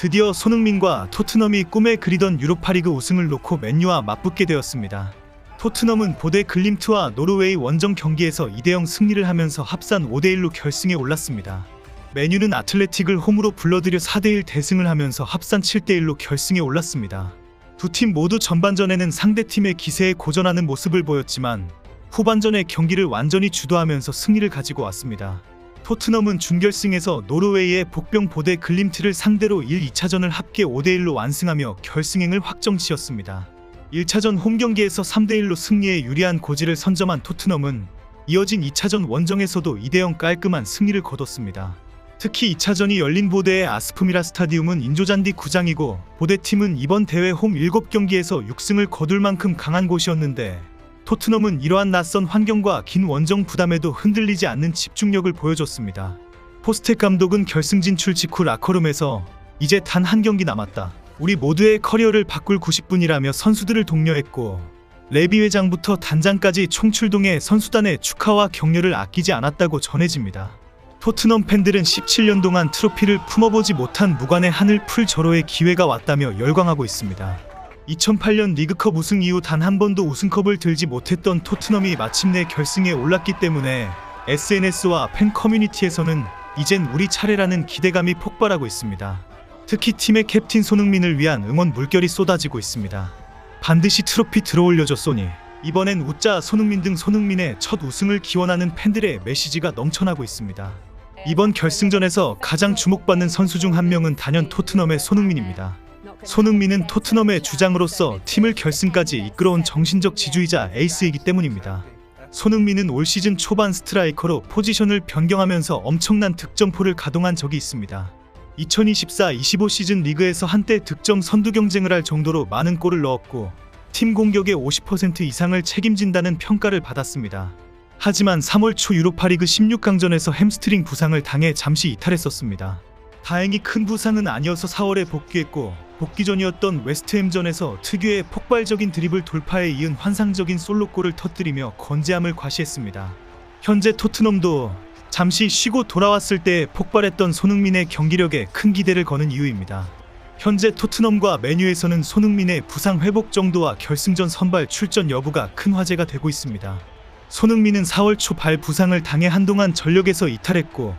드디어 손흥민과 토트넘이 꿈에 그리던 유로파리그 우승을 놓고 맨유와 맞붙게 되었습니다. 토트넘은 보데 글림트와 노르웨이 원정 경기에서 2대0 승리를 하면서 합산 5대1로 결승에 올랐습니다. 맨유는 아틀레틱을 홈으로 불러들여 4대1 대승을 하면서 합산 7대1로 결승에 올랐습니다. 두 팀 모두 전반전에는 상대팀의 기세에 고전하는 모습을 보였지만 후반전에 경기를 완전히 주도하면서 승리를 가지고 왔습니다. 토트넘은 준결승에서 노르웨이의 복병 보데 글림트를 상대로 1, 2차전을 합계 5대1로 완승하며 결승행을 확정지었습니다. 1차전 홈경기에서 3대1로 승리에 유리한 고지를 선점한 토트넘은 이어진 2차전 원정에서도 2대0 깔끔한 승리를 거뒀습니다. 특히 2차전이 열린 보데의 아스프미라 스타디움은 인조잔디 구장이고 보데팀은 이번 대회 홈 7경기에서 6승을 거둘 만큼 강한 곳이었는데 토트넘은 이러한 낯선 환경과 긴 원정 부담에도 흔들리지 않는 집중력을 보여줬습니다. 포스텍 감독은 결승 진출 직후 라커룸에서 이제 단 한 경기 남았다. 우리 모두의 커리어를 바꿀 90분이라며 선수들을 독려했고 레비 회장부터 단장까지 총출동해 선수단의 축하와 격려를 아끼지 않았다고 전해집니다. 토트넘 팬들은 17년 동안 트로피를 품어보지 못한 무관의 하늘 풀 절호의 기회가 왔다며 열광하고 있습니다. 2008년 리그컵 우승 이후 단 한 번도 우승컵을 들지 못했던 토트넘이 마침내 결승에 올랐기 때문에 SNS와 팬 커뮤니티에서는 이젠 우리 차례라는 기대감이 폭발하고 있습니다. 특히 팀의 캡틴 손흥민을 위한 응원 물결이 쏟아지고 있습니다. 반드시 트로피 들어올려줘 소니. 이번엔 웃자 손흥민 등 손흥민의 첫 우승을 기원하는 팬들의 메시지가 넘쳐나고 있습니다. 이번 결승전에서 가장 주목받는 선수 중 한 명은 단연 토트넘의 손흥민입니다. 손흥민은 토트넘의 주장으로서 팀을 결승까지 이끌어온 정신적 지주이자 에이스이기 때문입니다. 손흥민은 올 시즌 초반 스트라이커로 포지션을 변경하면서 엄청난 득점포를 가동한 적이 있습니다. 2024-25 시즌 리그에서 한때 득점 선두 경쟁을 할 정도로 많은 골을 넣었고 팀 공격의 50% 이상을 책임진다는 평가를 받았습니다. 하지만 3월 초 유로파리그 16강전에서 햄스트링 부상을 당해 잠시 이탈했었습니다. 다행히 큰 부상은 아니어서 4월에 복귀했고 복귀 전이었던 웨스트햄전에서 특유의 폭발적인 드리블 돌파에 이은 환상적인 솔로골을 터뜨리며 건재함을 과시했습니다. 현재 토트넘도 잠시 쉬고 돌아왔을 때 폭발했던 손흥민의 경기력에 큰 기대를 거는 이유입니다. 현재 토트넘과 맨유에서는 손흥민의 부상 회복 정도와 결승전 선발 출전 여부가 큰 화제가 되고 있습니다. 손흥민은 4월 초 발 부상을 당해 한동안 전력에서 이탈했고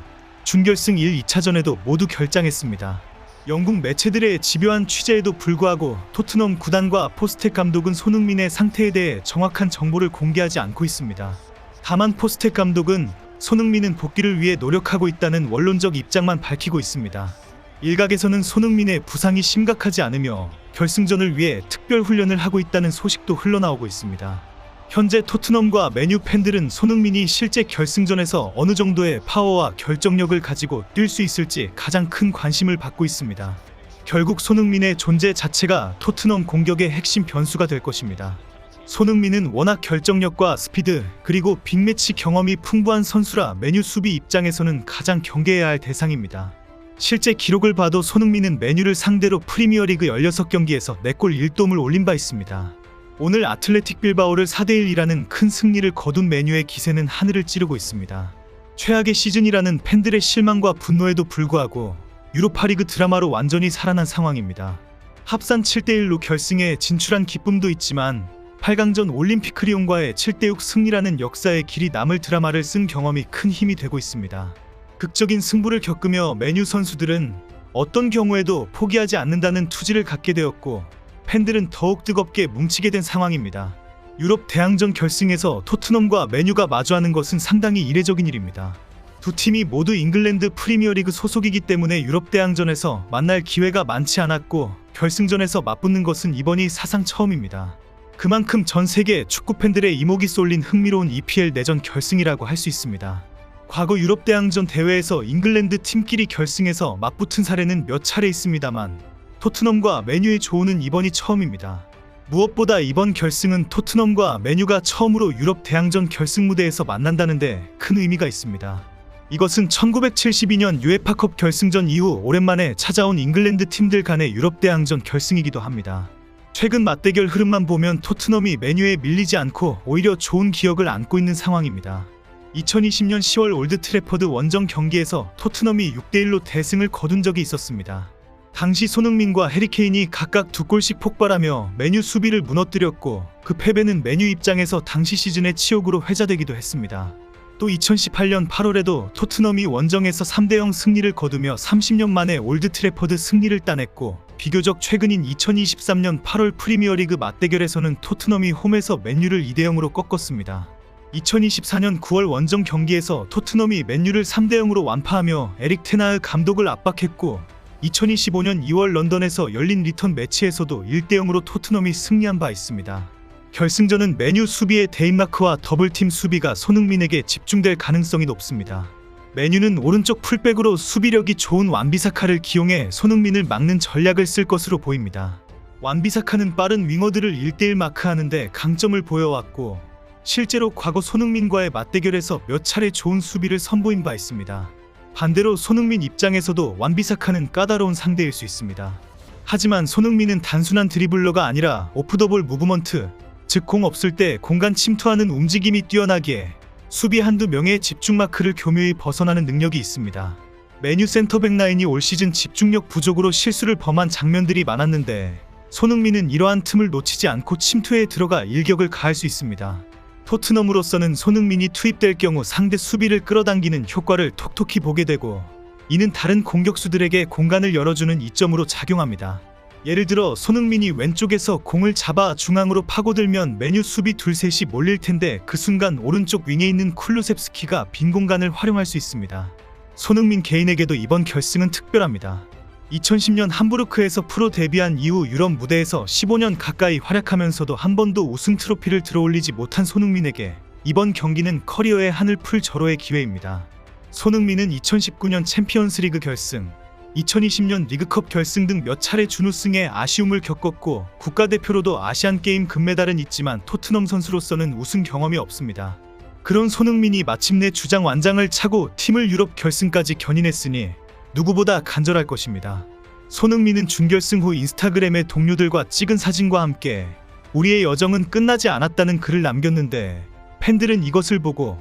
준결승 1, 2차전에도 모두 결장했습니다. 영국 매체들의 집요한 취재에도 불구하고 토트넘 구단과 포스텍 감독은 손흥민의 상태에 대해 정확한 정보를 공개하지 않고 있습니다. 다만 포스텍 감독은 손흥민은 복귀를 위해 노력하고 있다는 원론적 입장만 밝히고 있습니다. 일각에서는 손흥민의 부상이 심각하지 않으며 결승전을 위해 특별 훈련을 하고 있다는 소식도 흘러나오고 있습니다. 현재 토트넘과 맨유 팬들은 손흥민이 실제 결승전에서 어느 정도의 파워와 결정력을 가지고 뛸 수 있을지 가장 큰 관심을 받고 있습니다. 결국 손흥민의 존재 자체가 토트넘 공격의 핵심 변수가 될 것입니다. 손흥민은 워낙 결정력과 스피드 그리고 빅매치 경험이 풍부한 선수라 맨유 수비 입장에서는 가장 경계해야 할 대상입니다. 실제 기록을 봐도 손흥민은 맨유를 상대로 프리미어리그 16경기에서 4골 1도움을 올린 바 있습니다. 오늘 아틀레틱 빌바오를 4대1이라는 큰 승리를 거둔 맨유의 기세는 하늘을 찌르고 있습니다. 최악의 시즌이라는 팬들의 실망과 분노에도 불구하고 유로파리그 드라마로 완전히 살아난 상황입니다. 합산 7대1로 결승에 진출한 기쁨도 있지만 8강전 올림픽 리옹과의 7대6 승리라는 역사의 길이 남을 드라마를 쓴 경험이 큰 힘이 되고 있습니다. 극적인 승부를 겪으며 맨유 선수들은 어떤 경우에도 포기하지 않는다는 투지를 갖게 되었고 팬들은 더욱 뜨겁게 뭉치게 된 상황입니다. 유럽 대항전 결승에서 토트넘과 맨유가 마주하는 것은 상당히 이례적인 일입니다. 두 팀이 모두 잉글랜드 프리미어리그 소속이기 때문에 유럽 대항전에서 만날 기회가 많지 않았고 결승전에서 맞붙는 것은 이번이 사상 처음입니다. 그만큼 전 세계 축구 팬들의 이목이 쏠린 흥미로운 EPL 내전 결승이라고 할 수 있습니다. 과거 유럽 대항전 대회에서 잉글랜드 팀끼리 결승에서 맞붙은 사례는 몇 차례 있습니다만 토트넘과 맨유의 조우는 이번이 처음입니다. 무엇보다 이번 결승은 토트넘과 맨유가 처음으로 유럽 대항전 결승 무대에서 만난다는데 큰 의미가 있습니다. 이것은 1972년 유에파컵 결승전 이후 오랜만에 찾아온 잉글랜드 팀들 간의 유럽 대항전 결승이기도 합니다. 최근 맞대결 흐름만 보면 토트넘이 맨유에 밀리지 않고 오히려 좋은 기억을 안고 있는 상황입니다. 2020년 10월 올드 트래퍼드 원정 경기에서 토트넘이 6대1로 대승을 거둔 적이 있었습니다. 당시 손흥민과 해리케인이 각각 2골씩 폭발하며 맨유 수비를 무너뜨렸고, 그 패배는 맨유 입장에서 당시 시즌의 치욕으로 회자되기도 했습니다. 또 2018년 8월에도 토트넘이 원정에서 3대0 승리를 거두며 30년 만에 올드 트래퍼드 승리를 따냈고, 비교적 최근인 2023년 8월 프리미어리그 맞대결에서는 토트넘이 홈에서 맨유를 2대0으로 꺾었습니다. 2024년 9월 원정 경기에서 토트넘이 맨유를 3대0으로 완파하며 에릭 테나흐 감독을 압박했고, 2025년 2월 런던에서 열린 리턴 매치에서도 1대0으로 토트넘이 승리한 바 있습니다. 결승전은 맨유 수비의 데인마크와 더블팀 수비가 손흥민에게 집중될 가능성이 높습니다. 맨유는 오른쪽 풀백으로 수비력이 좋은 완비사카를 기용해 손흥민을 막는 전략을 쓸 것으로 보입니다. 완비사카는 빠른 윙어들을 1대1 마크하는데 강점을 보여왔고, 실제로 과거 손흥민과의 맞대결에서 몇 차례 좋은 수비를 선보인 바 있습니다. 반대로 손흥민 입장에서도 완비사카는 까다로운 상대일 수 있습니다. 하지만 손흥민은 단순한 드리블러가 아니라 오프더볼 무브먼트, 즉 공 없을 때 공간 침투하는 움직임이 뛰어나기에 수비 한두 명의 집중 마크를 교묘히 벗어나는 능력이 있습니다. 맨유 센터백 라인이 올 시즌 집중력 부족으로 실수를 범한 장면들이 많았는데, 손흥민은 이러한 틈을 놓치지 않고 침투에 들어가 일격을 가할 수 있습니다. 토트넘으로서는 손흥민이 투입될 경우 상대 수비를 끌어당기는 효과를 톡톡히 보게 되고, 이는 다른 공격수들에게 공간을 열어주는 이점으로 작용합니다. 예를 들어 손흥민이 왼쪽에서 공을 잡아 중앙으로 파고들면 맨유 수비 둘셋이 몰릴 텐데, 그 순간 오른쪽 윙에 있는 쿨루셉스키가 빈 공간을 활용할 수 있습니다. 손흥민 개인에게도 이번 결승은 특별합니다. 2010년 함부르크에서 프로 데뷔한 이후 유럽 무대에서 15년 가까이 활약하면서도 한 번도 우승 트로피를 들어올리지 못한 손흥민에게 이번 경기는 커리어의 한을 풀 절호의 기회입니다. 손흥민은 2019년 챔피언스리그 결승, 2020년 리그컵 결승 등 몇 차례 준우승에 아쉬움을 겪었고, 국가대표로도 아시안게임 금메달은 있지만 토트넘 선수로서는 우승 경험이 없습니다. 그런 손흥민이 마침내 주장 완장을 차고 팀을 유럽 결승까지 견인했으니 누구보다 간절할 것입니다. 손흥민은 준결승 후 인스타그램에 동료들과 찍은 사진과 함께 "우리의 여정은 끝나지 않았다는 글을 남겼는데, 팬들은 이것을 보고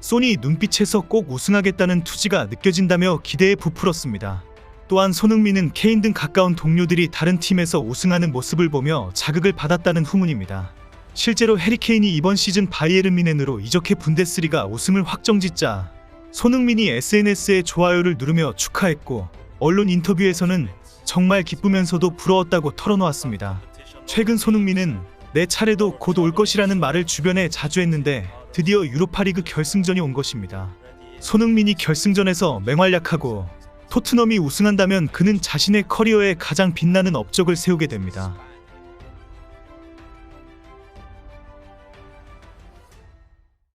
소니 눈빛에서 꼭 우승하겠다는 투지가 느껴진다며 기대에 부풀었습니다. 또한 손흥민은 케인 등 가까운 동료들이 다른 팀에서 우승하는 모습을 보며 자극을 받았다는 후문입니다. 실제로 해리케인이 이번 시즌 바이에른 뮌헨으로 이적해 분데스리가 우승을 확정짓자 손흥민이 SNS에 좋아요를 누르며 축하했고, 언론 인터뷰에서는 정말 기쁘면서도 부러웠다고 털어놓았습니다. 최근 손흥민은 "내 차례도 곧 올 것이라는 말을 주변에 자주 했는데 드디어 유로파리그 결승전이 온 것입니다. 손흥민이 결승전에서 맹활약하고 토트넘이 우승한다면 그는 자신의 커리어에 가장 빛나는 업적을 세우게 됩니다.